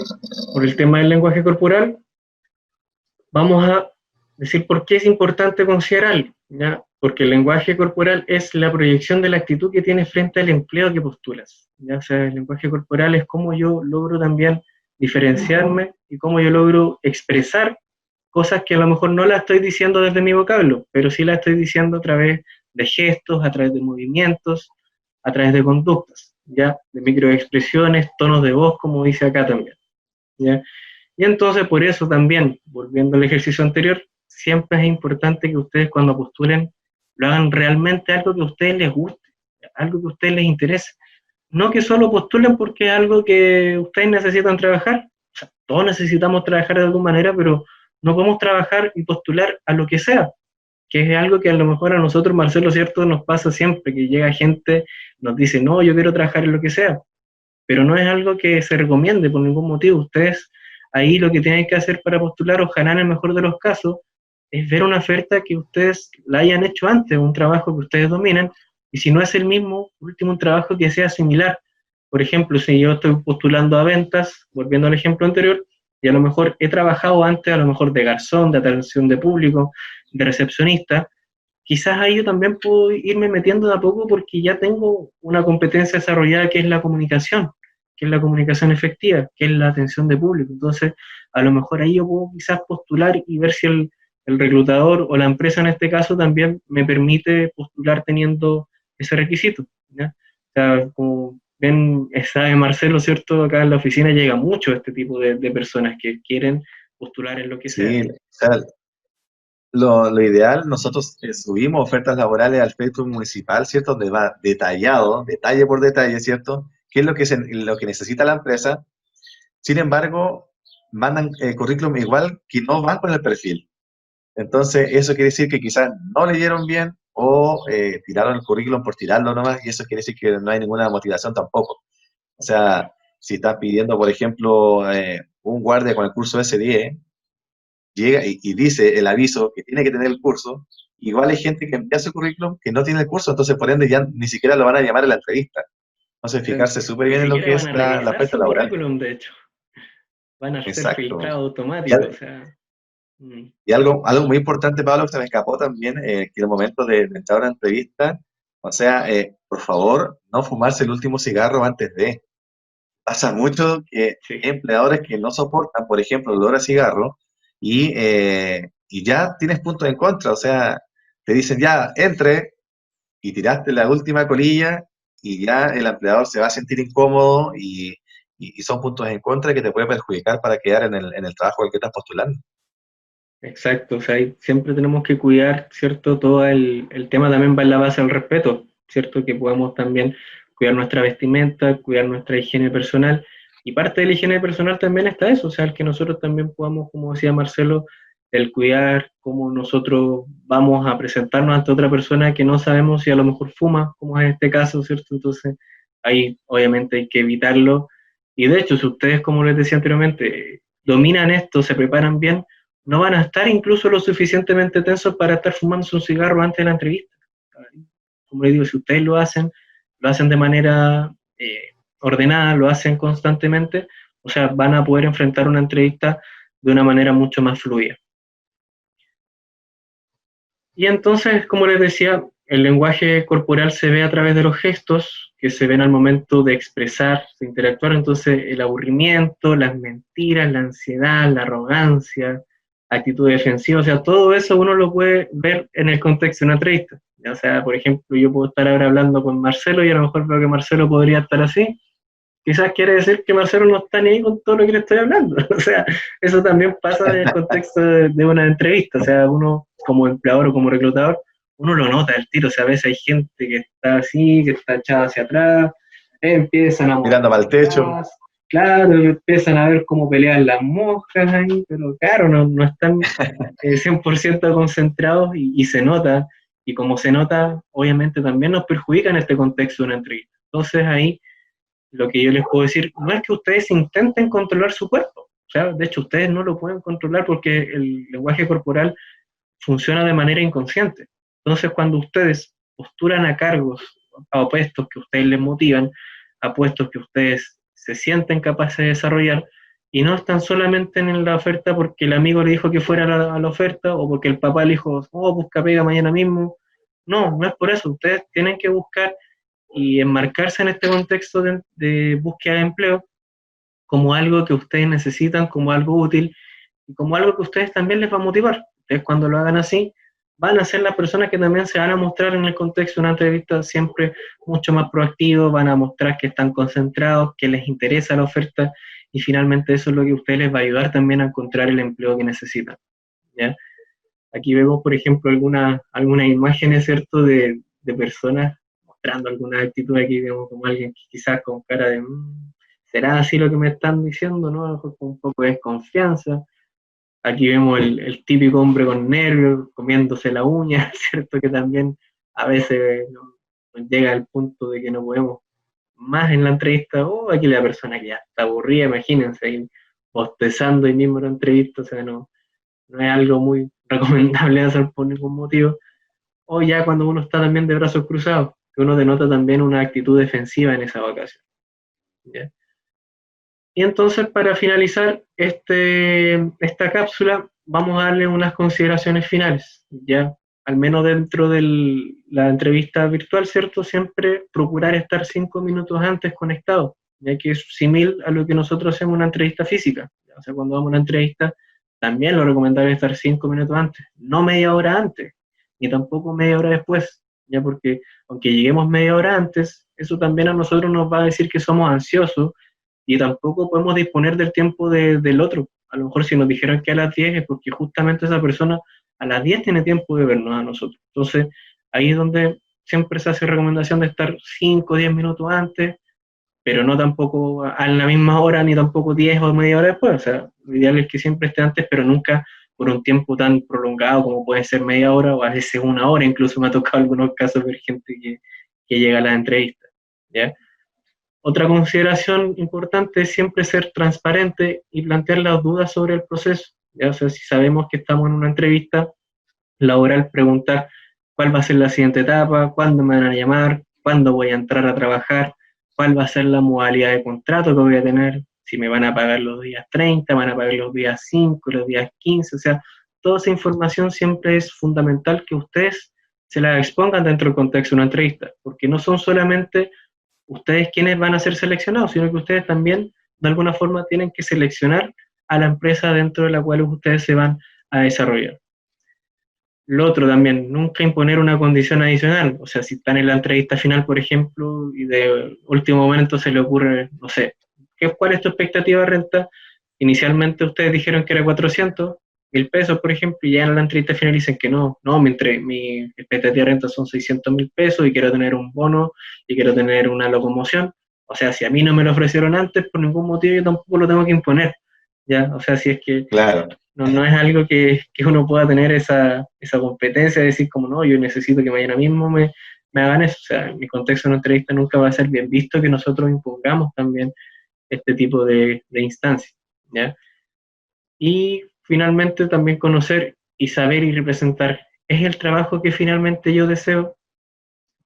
por el tema del lenguaje corporal, vamos a decir por qué es importante considerarlo. ¿Ya? Porque el lenguaje corporal es la proyección de la actitud que tienes frente al empleo que postulas. ¿Ya? O sea, el lenguaje corporal es cómo yo logro también diferenciarme y cómo yo logro expresar cosas que a lo mejor no las estoy diciendo desde mi vocablo, pero sí las estoy diciendo a través de gestos, a través de movimientos, a través de conductas, ¿ya? De microexpresiones, tonos de voz, como dice acá también, ¿ya? Y entonces por eso también, volviendo al ejercicio anterior, siempre es importante que ustedes cuando postulen lo hagan realmente algo que a ustedes les guste, algo que a ustedes les interese. No que solo postulen porque es algo que ustedes necesitan trabajar. O sea, todos necesitamos trabajar de alguna manera, pero no podemos trabajar y postular a lo que sea, que es algo que a lo mejor a nosotros, Marcelo, ¿cierto? Nos pasa siempre, que llega gente, nos dice, no, yo quiero trabajar en lo que sea, pero no es algo que se recomiende por ningún motivo. Ustedes ahí lo que tienen que hacer para postular, ojalá en el mejor de los casos, es ver una oferta que ustedes la hayan hecho antes, un trabajo que ustedes dominen, y si no es el mismo, último, un trabajo que sea similar. Por ejemplo, si yo estoy postulando a ventas, volviendo al ejemplo anterior, y a lo mejor he trabajado antes, a lo mejor de garzón, de atención de público, de recepcionista, quizás ahí yo también puedo irme metiendo de a poco porque ya tengo una competencia desarrollada que es la comunicación, que es la comunicación efectiva, que es la atención de público. Entonces, a lo mejor ahí yo puedo quizás postular y ver si el reclutador o la empresa en este caso también me permite postular teniendo ese requisito, ¿ya? O sea, como ven, sabe Marcelo, ¿cierto? Acá en la oficina llega mucho este tipo de personas que quieren postular en lo que sea.
Sí, o sea, Lo ideal, nosotros subimos ofertas laborales al Facebook municipal, ¿cierto? Donde va detallado, detalle por detalle, ¿cierto? ¿Qué es lo que necesita la empresa? Sin embargo, mandan currículum igual que no van con el perfil. Entonces, eso quiere decir que quizás no leyeron bien o tiraron el currículum por tirarlo nomás, y eso quiere decir que no hay ninguna motivación tampoco. O sea, si estás pidiendo, por ejemplo, un guardia con el curso S10, llega y dice el aviso que tiene que tener el curso, igual hay gente que envía su currículum que no tiene el curso, entonces por ende ya ni siquiera lo van a llamar a la entrevista. Entonces,
Claro.
fijarse súper
Ni
bien en lo
siquiera
que
van
es
a
la
revisar
oferta
su
laboral.
currículum, de hecho. Van a ser
Exacto.
filtrados
Y,
automáticos, o
al-
sea. mm,
y algo muy importante, Pablo, que se me escapó también, que en el momento de entrar a una entrevista, o sea, por favor, no fumarse el último cigarro antes de. Pasa mucho que
sí.
hay empleadores que no soportan, por ejemplo, el olor a cigarro y ya tienes puntos en contra, o sea, te dicen ya, entre y tiraste la última colilla y ya el empleador se va a sentir incómodo y son puntos en contra que te pueden perjudicar para quedar en el trabajo al que estás postulando.
Exacto, o sea, siempre tenemos que cuidar, ¿cierto? Todo el tema también va en la base del respeto, ¿cierto? Que podamos también cuidar nuestra vestimenta, cuidar nuestra higiene personal. Y parte de la higiene personal también está eso, o sea, el que nosotros también podamos, como decía Marcelo, el cuidar cómo nosotros vamos a presentarnos ante otra persona que no sabemos si a lo mejor fuma, como es este caso, ¿cierto? Entonces, ahí obviamente hay que evitarlo. Y de hecho, si ustedes, como les decía anteriormente, dominan esto, se preparan bien, no van a estar incluso lo suficientemente tensos para estar fumándose un cigarro antes de la entrevista. Como les digo, si ustedes lo hacen de manera ordenada, lo hacen constantemente, o sea, van a poder enfrentar una entrevista de una manera mucho más fluida. Y entonces, como les decía, el lenguaje corporal se ve a través de los gestos que se ven al momento de expresar, de interactuar. Entonces, el aburrimiento, las mentiras, la ansiedad, la arrogancia, actitud defensiva, o sea, todo eso uno lo puede ver en el contexto de una entrevista. O sea, por ejemplo, yo puedo estar ahora hablando con Marcelo y a lo mejor veo que Marcelo podría estar así. Quizás quiere decir que Marcelo no está ni ahí con todo lo que le estoy hablando. O sea, eso también pasa en el contexto de una entrevista. O sea, uno como empleador o como reclutador, uno lo nota el tiro. O sea, a veces hay gente que está así, que está echada hacia atrás, empiezan a mover
Mirando para
los
el techo.
brazos, claro, empiezan a ver cómo pelean las moscas ahí, pero claro, no están 100% concentrados y se nota. Y como se nota, obviamente también nos perjudica en este contexto de una entrevista. Entonces ahí lo que yo les puedo decir no es que ustedes intenten controlar su cuerpo, o sea, de hecho ustedes no lo pueden controlar porque el lenguaje corporal funciona de manera inconsciente. Entonces, cuando ustedes postulan a cargos, a puestos que ustedes les motivan, a puestos que ustedes se sienten capaces de desarrollar, y no están solamente en la oferta porque el amigo le dijo que fuera a la oferta o porque el papá le dijo, oh, busca pega mañana mismo. No, no es por eso. Ustedes tienen que buscar y enmarcarse en este contexto de búsqueda de empleo como algo que ustedes necesitan, como algo útil y como algo que a ustedes también les va a motivar. Ustedes cuando lo hagan así, van a ser las personas que también se van a mostrar en el contexto de una entrevista siempre mucho más proactivos, van a mostrar que están concentrados, que les interesa la oferta y finalmente eso es lo que a ustedes les va a ayudar también a encontrar el empleo que necesitan. ¿Ya? Aquí vemos, por ejemplo, algunas imágenes, ¿cierto?, de personas mostrando alguna actitud. Aquí vemos como alguien que quizás con cara de, ¿será así lo que me están diciendo? ¿No? A lo mejor con un poco de desconfianza. Aquí vemos el típico hombre con nervios, comiéndose la uña, ¿cierto? Que también a veces nos llega al punto de que no podemos más en la entrevista. O aquí la persona que ya está aburrida, imagínense, ahí bostezando y mismo en la entrevista, o sea, no es algo muy recomendable hacer por ningún motivo. O ya cuando uno está también de brazos cruzados, que uno denota también una actitud defensiva en esa ocasión. ¿Ya? Y entonces, para finalizar esta cápsula, vamos a darle unas consideraciones finales, ¿ya? Al menos dentro de la entrevista virtual, ¿cierto? Siempre procurar estar 5 minutos antes conectado, ya que es similar a lo que nosotros hacemos en una entrevista física. ¿Ya? O sea, cuando vamos a una entrevista, también lo recomendable es estar 5 minutos antes, no media hora antes, ni tampoco media hora después, ya porque aunque lleguemos media hora antes, eso también a nosotros nos va a decir que somos ansiosos y tampoco podemos disponer del tiempo del otro. A lo mejor si nos dijeran que a las 10 es porque justamente esa persona a las 10 tiene tiempo de vernos a nosotros. Entonces, ahí es donde siempre se hace recomendación de estar 5 o 10 minutos antes, pero no tampoco a la misma hora, ni tampoco 10 o media hora después. O sea, lo ideal es que siempre esté antes, pero nunca por un tiempo tan prolongado como puede ser media hora o a veces una hora. Incluso me ha tocado algunos casos ver gente que llega a las entrevistas. ¿Ya? Otra consideración importante es siempre ser transparente y plantear las dudas sobre el proceso. ¿Ya? O sea, si sabemos que estamos en una entrevista laboral, preguntar cuál va a ser la siguiente etapa, cuándo me van a llamar, cuándo voy a entrar a trabajar, cuál va a ser la modalidad de contrato que voy a tener, si me van a pagar los días 30, van a pagar los días 5, los días 15, o sea, toda esa información siempre es fundamental que ustedes se la expongan dentro del contexto de una entrevista, porque no son solamente ustedes quienes van a ser seleccionados, sino que ustedes también de alguna forma tienen que seleccionar a la empresa dentro de la cual ustedes se van a desarrollar. Lo otro también, nunca imponer una condición adicional. O sea, si están en la entrevista final, por ejemplo, y de último momento se le ocurre, no sé, ¿cuál es tu expectativa de renta? Inicialmente ustedes dijeron que era 400.000 pesos, por ejemplo, y ya en la entrevista final dicen que no, mi expectativa de renta son 600.000 pesos y quiero tener un bono y quiero tener una locomoción. O sea, si a mí no me lo ofrecieron antes, por ningún motivo yo tampoco lo tengo que imponer. ¿Ya? O sea, si es que
Claro.
no es algo que uno pueda tener esa competencia de decir como no, yo necesito que mañana mismo me hagan eso. O sea, en mi contexto de una entrevista nunca va a ser bien visto que nosotros impongamos también este tipo de instancias. ¿Ya? Y finalmente también conocer y saber y representar. ¿Es el trabajo que finalmente yo deseo?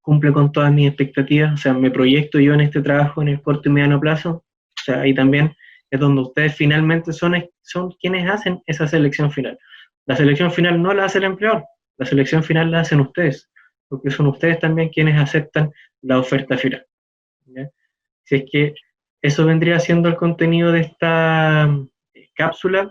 ¿Cumple con todas mis expectativas? O sea, ¿me proyecto yo en este trabajo en el corto y mediano plazo? O sea, ahí también es donde ustedes finalmente son quienes hacen esa selección final. La selección final no la hace el empleador, la selección final la hacen ustedes, porque son ustedes también quienes aceptan la oferta final. ¿Ya? Si es que eso vendría siendo el contenido de esta cápsula,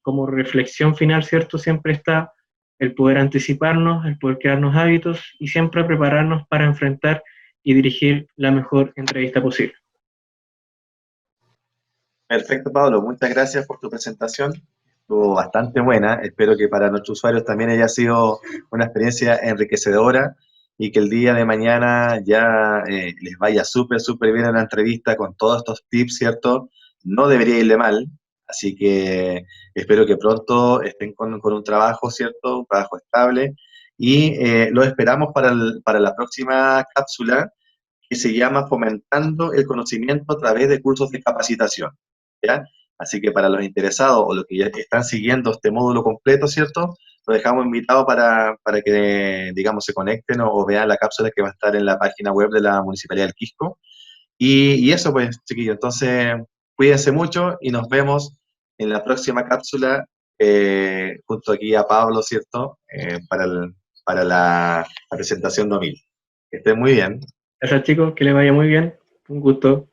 como reflexión final, ¿cierto? Siempre está el poder anticiparnos, el poder crearnos hábitos y siempre prepararnos para enfrentar y dirigir la mejor entrevista posible.
Perfecto, Pablo. Muchas gracias por tu presentación. Estuvo bastante buena. Espero que para nuestros usuarios también haya sido una experiencia enriquecedora y que el día de mañana ya les vaya súper, súper bien en la entrevista con todos estos tips, ¿cierto? No debería irle mal. Así que espero que pronto estén con un trabajo, ¿cierto? Un trabajo estable. Y lo esperamos para la próxima cápsula que se llama Fomentando el conocimiento a través de cursos de capacitación. ¿Ya? Así que para los interesados o los que ya están siguiendo este módulo completo, ¿cierto? Los dejamos invitados para que, digamos, se conecten o vean la cápsula que va a estar en la página web de la Municipalidad del Quisco. Y eso, pues, chiquillos. Entonces, cuídense mucho y nos vemos en la próxima cápsula, junto aquí a Pablo, ¿cierto? Para la presentación 2000. Que estén muy bien.
Gracias chicos, que les vaya muy bien, un gusto.